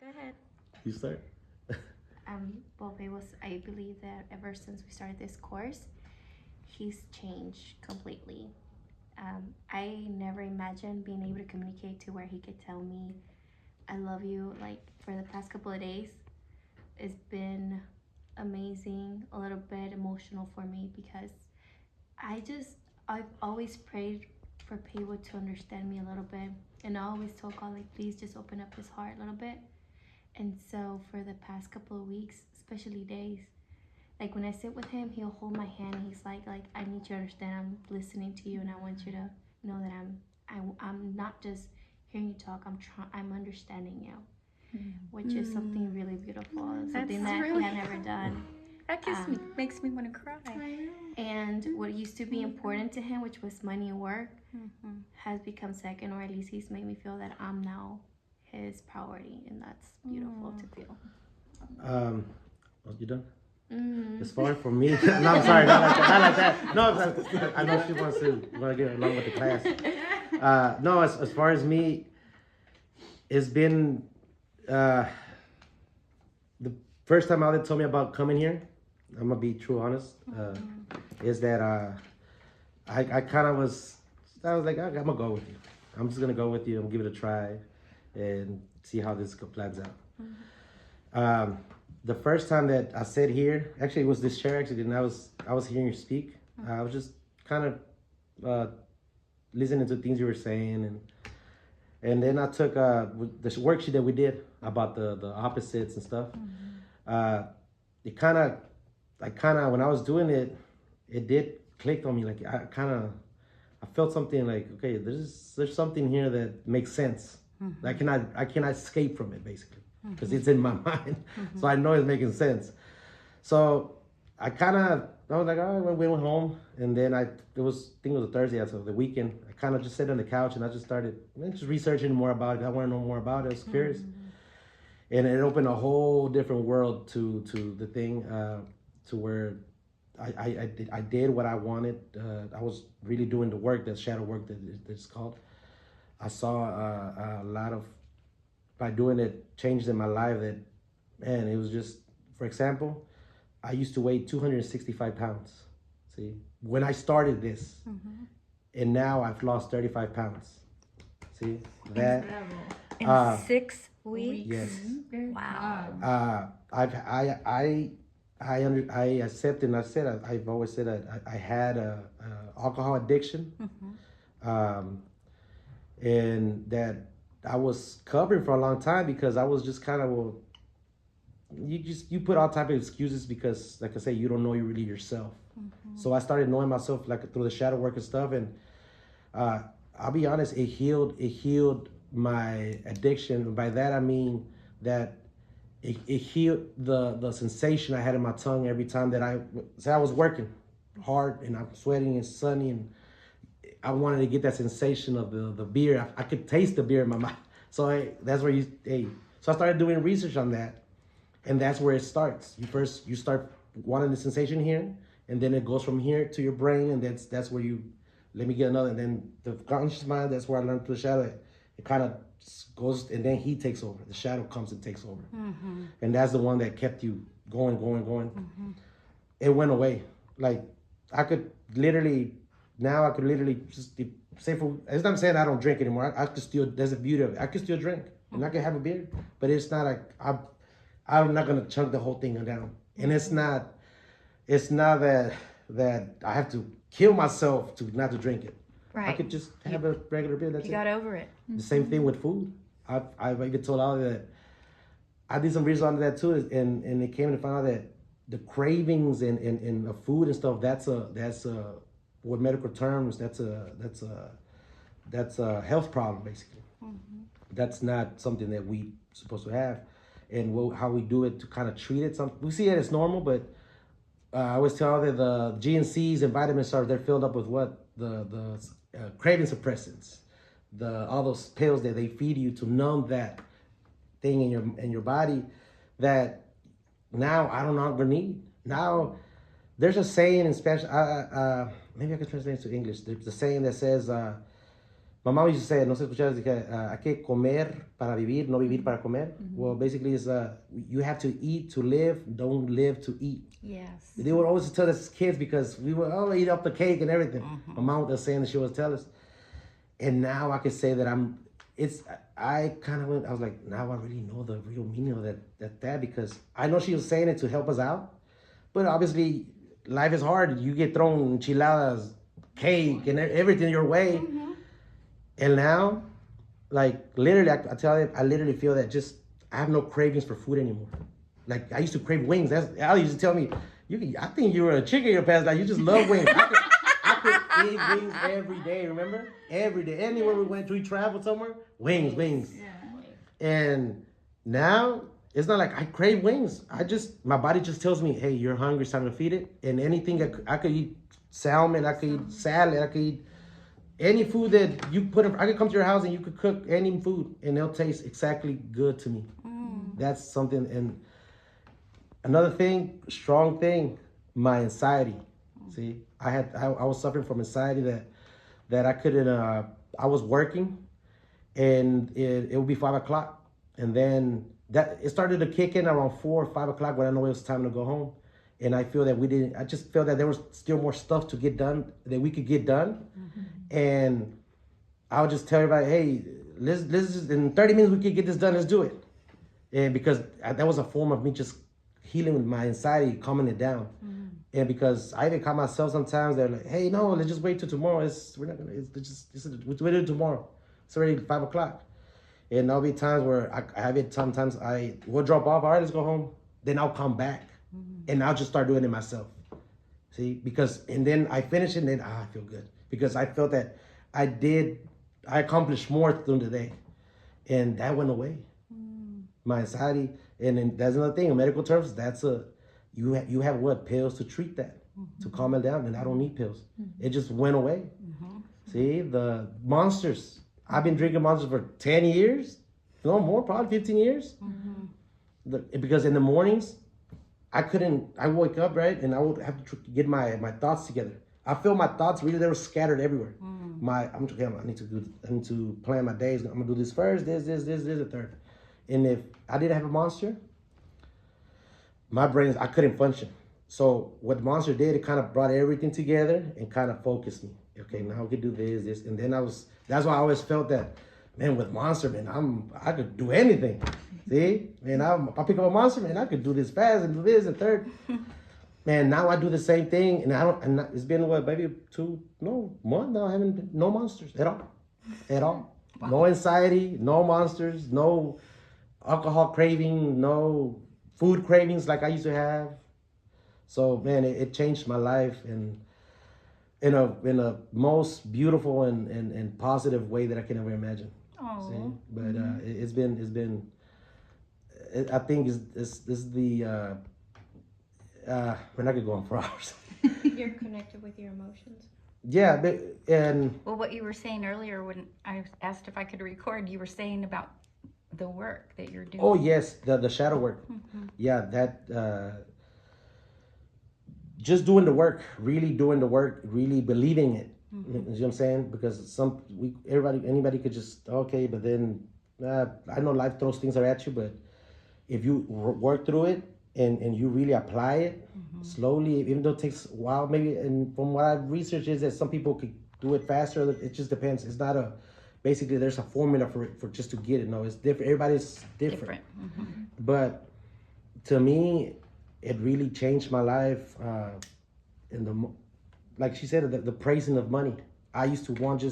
Go ahead. You start. Well, I believe that ever since we started this course, he's changed completely. I never imagined being able to communicate to where he could tell me, I love you. Like, for the past couple of days, it's been amazing, a little bit emotional for me because I've always prayed for people to understand me a little bit. And I always told God, like, please just open up his heart a little bit. And so for the past couple of weeks, especially days, like when I sit with him, he'll hold my hand and he's like I need you to understand I'm listening to you and I want you to know that I'm not just hearing you talk, I'm understanding you, which is something really beautiful, something that he had never done. That makes me want to cry. And what used to be important to him, which was money and work, has become second, or at least he's made me feel that I'm now his priority, and that's beautiful to feel. You done? As far as for me, no, I'm sorry, not like that. No, I know she wants to get along with the class. No, as far as me, it's been the first time Ali told me about coming here. I'm gonna be true honest. Is that I kind of was like, I'm gonna go with you. I'm just gonna go with you. I'm gonna give it a try and see how this plans out. The first time that I sat here, actually it was this chair actually, and I was hearing you speak. I was just kind of listening to things you were saying, and then I took the worksheet that we did about the opposites and stuff. It kind of when I was doing it, it did click on me. Like I felt something like, okay, there's something here that makes sense. I cannot escape from it basically because it's in my mind. So I know it's making sense. So I was like, all right, we went home, and then I think it was a Thursday, so the weekend. I kind of just sat on the couch and I just started just researching more about it. I want to know more about it. I was curious, and it opened a whole different world to the thing, to where I did what I wanted. I was really doing the work, that shadow work that it's called. I saw a lot of, by doing it, changes in my life that, man, it was just, for example, I used to weigh 265 pounds, see, when I started this, and now I've lost 35 pounds, see, that. In 6 weeks? Yes. Wow. I accept, and I've always said that I had a alcohol addiction, and that I was covering for a long time because I was just kind of, well, you put all type of excuses because, like I say, you don't know you really yourself. So I started knowing myself like through the shadow work and stuff, and I'll be honest, it healed my addiction. By that I mean that it healed the sensation I had in my tongue every time that I was working hard and I'm sweating and sunny, and I wanted to get that sensation of the beer. I could taste the beer in my mouth. So that's where so I started doing research on that, and that's where it starts. You start wanting the sensation here, and then it goes from here to your brain, and that's where you, let me get another, and then the conscious mind, that's where I learned through the shadow. It kind of goes, and then he takes over. The shadow comes and takes over. And that's the one that kept you going. It went away. Like, I could literally just say, for as I'm saying, I don't drink anymore. I could still, there's a beauty of it. I could still drink, and I could have a beer, but it's not like, I'm not gonna chunk the whole thing down. And it's not that I have to kill myself not to drink it. Right. I could just have a regular beer. That's You got over it. The same thing with food. I've even told Ali that I did some research on that too, and it came to find out that the cravings and the food and stuff, that's with medical terms, that's a health problem basically. That's not something that we supposed to have, and how we do it to kind of treat it. We see it as normal, but I always tell that the GNCs and vitamins they're filled up with what the craving suppressants, all those pills that they feed you to numb that thing in your body that now I don't longer need. Now there's a saying in Spanish. Maybe I can translate it to English. There's a saying that says, My mom used to say, no se escuchaba, hay que comer para vivir, no vivir para comer. Well, basically, it's you have to eat to live, don't live to eat. Yes. They would always tell us as kids because we would eat up the cake and everything. My mom was saying that she would tell us. And now I can say that I was like, now I really know the real meaning of that because I know she was saying it to help us out. But obviously, life is hard. You get thrown enchiladas, cake, and everything your way. And now, like, literally, I tell you, I literally feel that I have no cravings for food anymore. Like, I used to crave wings. Al used to tell me, I think you were a chick in your past life. You just love wings. I could eat wings every day, remember? Every day. Anywhere we traveled somewhere, wings. Yeah. And now, it's not like I crave wings. My body just tells me, hey, you're hungry, it's time to feed it. And anything, I could eat salmon, I could eat salad, I could eat any food that you put in. I could come to your house and you could cook any food and it'll taste exactly good to me. That's something. And another thing, strong thing, my anxiety. See, I was suffering from anxiety that I couldn't, I was working and it would be 5 o'clock. And then it started to kick in around 4 or 5 o'clock when I know it was time to go home. And I feel that I just felt that there was still more stuff to get done, that we could get done. And I would just tell everybody, hey, let's just, in 30 minutes we could get this done, let's do it. And because that was a form of me just healing my anxiety, calming it down. And because I even call myself sometimes, they're like, hey, no, let's just wait till tomorrow. We'll wait till tomorrow. It's already 5 o'clock. And there'll be times where I have it, sometimes I will drop off, all right, let's go home. Then I'll come back and I'll just start doing it myself. See, and then I finish it and then I feel good. Because I felt that I accomplished more through the day. And that went away. My anxiety, and then that's another thing, in medical terms, you have what, pills to treat that, to calm it down, and I don't need pills. It just went away. See, the Monsters, I've been drinking Monsters for 10 years, no more, probably 15 years. Because in the mornings, I wake up, right, and I would have to get my thoughts together. I feel my thoughts they were scattered everywhere. I need to plan my days. I'm gonna do this first, this, the third. And if I didn't have a Monster, my brain, I couldn't function. So what the Monster did, it kind of brought everything together and kind of focused me. Okay, now I could do this, and then that's why I always felt that, man, with Monster, man, I could do anything. See, man, if I pick up a Monster, man, I could do this fast and do this and third. Man, now I do the same thing, and it's been maybe 2 months now. I haven't no Monsters at all. Wow. No anxiety, no Monsters, no alcohol craving, no food cravings like I used to have. So man, it changed my life in a most beautiful and positive way that I can ever imagine. See? But it's been. I think this is the. We're not gonna go on for hours. You're connected with your emotions. Yeah, well, what you were saying earlier when I asked if I could record, you were saying about the work that you're doing. Oh yes, the shadow work. Yeah, that just doing the work, really doing the work, really believing it. You know what I'm saying? Because anybody could just but then I know life throws things at you, but if you work through it and you really apply it slowly, even though it takes a while, maybe, and from what I've researched is that some people could do it faster. It just depends. It's not basically there's a formula for just to get it. No, it's different. Everybody's different. But to me, it really changed my life. Like she said, the praising of money. I used to want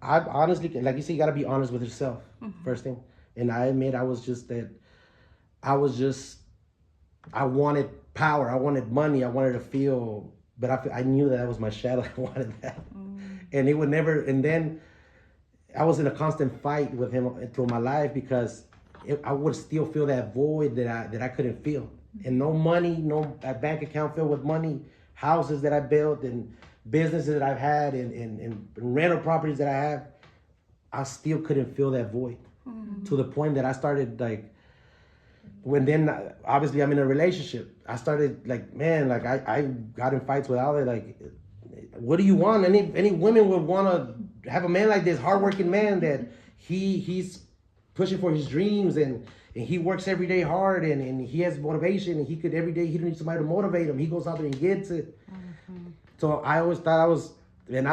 I honestly, like you say, you gotta be honest with yourself, first thing. And I admit I wanted power, I wanted money, I wanted to feel, but I knew that was my shadow. I wanted that. And it would never, and then I was in a constant fight with him through my life because I would still feel that void that I couldn't feel. And no money, no bank account filled with money, houses that I built and businesses that I've had and rental properties that I have, I still couldn't feel that void. To the point that I started obviously I'm in a relationship. I started I got in fights with Allie, what do you want? Any women would want to have a man like this, hardworking man that he's pushing for his dreams and he works every day hard and he has motivation and he could every day, he don't need somebody to motivate him. He goes out there and gets it. So I always thought and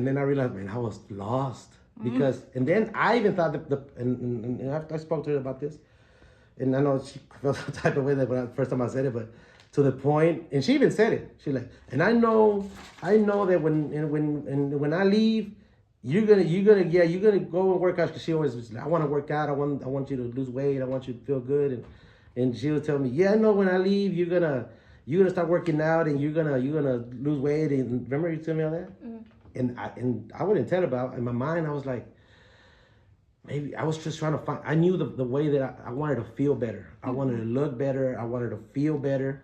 then I realized, man, I was lost because, and then I even thought and I spoke to her about this, and I know she felt some type of way that when the first time I said it, but to the point, and she even said it. She like, and I know that when I leave, you're gonna go and work out. Cause she always was like, I want to work out. I want you to lose weight. I want you to feel good. And she would tell me, yeah, I know when I leave, you're gonna start working out and you're gonna lose weight. And remember you told me all that? And I wouldn't tell her about. In my mind, I was like, maybe I was just trying to find. I knew the way that I wanted to feel better. I wanted to look better. I wanted to feel better.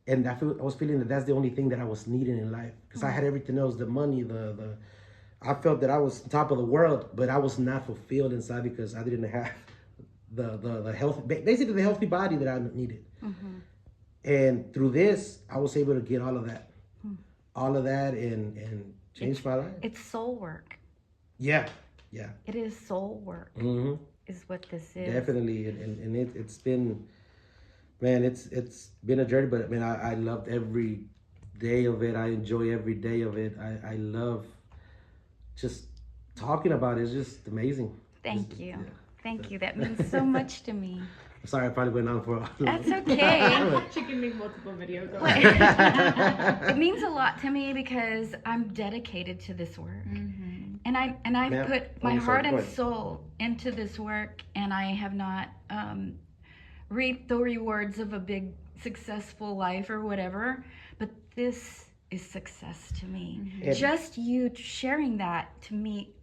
And I was feeling that that's the only thing that I was needing in life. Because I had everything else, the money, I felt that I was on top of the world, but I was not fulfilled inside because I didn't have the health, basically the healthy body that I needed. And through this, I was able to get all of that and change my life. It's soul work. Yeah. It is soul work. Is what this is. Definitely, and it's been, man, it's been a journey, but man, I loved every day of it. I enjoy every day of it. I love just talking about it. It's just amazing. Thank you. That means so much to me. I'm sorry, I probably went on for a long. That's okay. She can make multiple videos. It means a lot to me because I'm dedicated to this work. And I've put my heart and soul into this work, and I have not reaped the rewards of a big successful life or whatever, but this is success to me. Just you sharing that to me,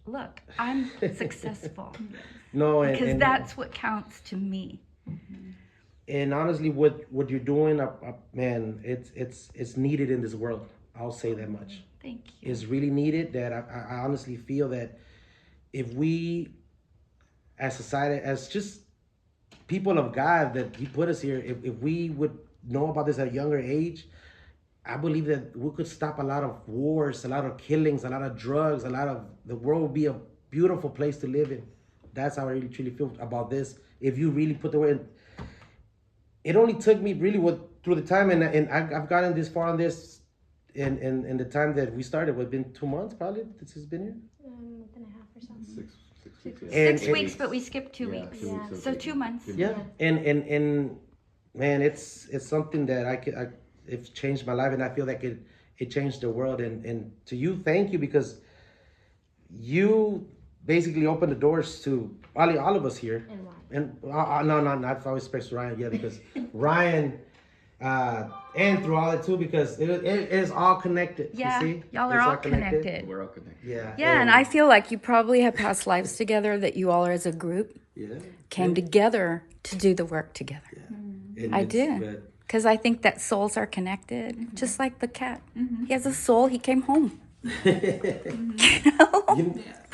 look, I'm successful. No, because and that's what counts to me. And honestly, what you're doing, man, it's needed in this world. I'll say that much. Thank you. It's really needed. That I honestly feel that if we, as society, as just people of God, that He put us here, if we would know about this at a younger age, I believe that we could stop a lot of wars, a lot of killings, a lot of drugs, the world would be a beautiful place to live in. That's how I really truly feel about this. If you really put the word, it only took me really through the time, and I've gotten this far on this, in the time that we started. It's been 2 months probably. This has been here. Month and a half or something. 6 weeks. Yeah. 6 weeks, but we skipped 2 weeks. 2 weeks. So 2 months. Yeah, and man, it's something that it's changed my life, and I feel like it changed the world. And to you, thank you, because you basically opened the doors to all of us here. And why? And no, not always special Ryan, yeah, because Ryan, and through all it too, because it is all connected. Yeah, you see? y'all are It's all connected. We're all connected. Yeah. Yeah, and I feel like you probably have past lives together, that you all as a group came together to do the work together. And I it's- do. but- Because I think that souls are connected, just like the cat. He has a soul, he came home.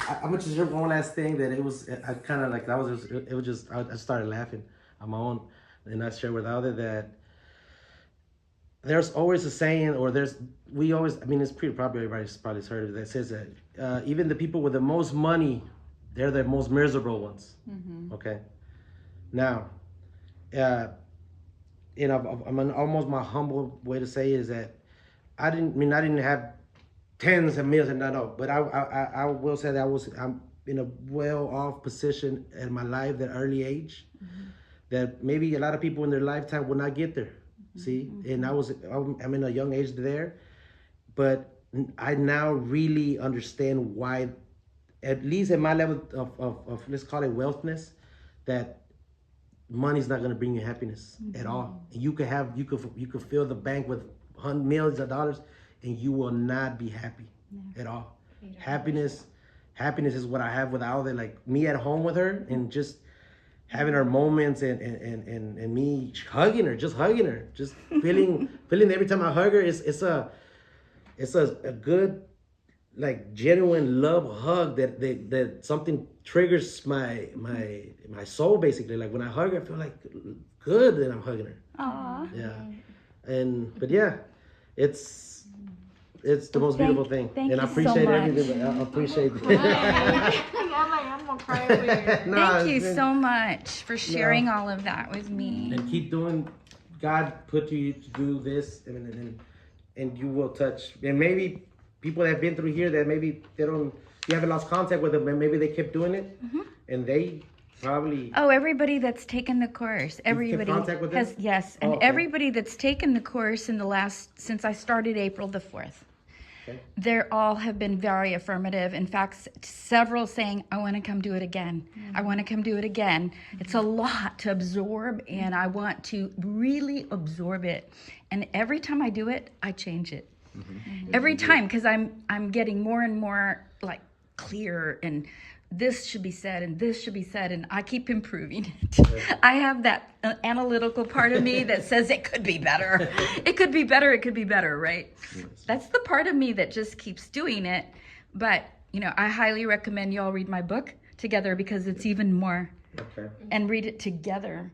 I'm gonna just share one last thing that it was. I kind of like that was just. It was just. I started laughing on my own, and I shared with others that there's always a saying, or we always. I mean, it's pretty probably everybody's probably heard of it, that says that even the people with the most money, they're the most miserable ones. Okay. Now, almost my humble way to say it is that I didn't have tens of millions, and no, but I will say that I'm in a well-off position in my life, that early age, that maybe a lot of people in their lifetime will not get there. See, and I'm in a young age there, but I now really understand why, at least at my level of let's call it wealthness, that money's not gonna bring you happiness at all. And you could fill the bank with millions of dollars, and you will not be happy at all. Happiness is what I have with Alda, like me at home with her, and just having our moments, and me hugging her, just feeling every time I hug her, it's a good, like, genuine love hug that something triggers my soul, basically. Like when I hug her, I feel like good that I'm hugging her. Aww. Yeah. But yeah, it's It's the most beautiful thing. thank and I you so appreciate much. everything. I appreciate it. I'm gonna cry over here. Thank you so much for sharing all of that with me. And keep doing. God put you to do this, and you will touch. And maybe people that have been through here that maybe you haven't lost contact with them, and maybe they kept doing it, and they probably. Oh, everybody that's taken the course, everybody contact with them? has, yes, and okay. everybody that's taken the course since I started April the 4th. Okay. They all have been very affirmative. In fact, several saying, I want to come do it again. I want to come do it again. It's a lot to absorb, and I want to really absorb it. And every time I do it, I change it. Every time, because I'm getting more and more like clear, and this should be said, and this should be said, and I keep improving it. I have that analytical part of me that says it could be better. It could be better. It could be better, right? Yes. That's the part of me that just keeps doing it. But, I highly recommend you all read my book together because it's even more. Okay. And read it together.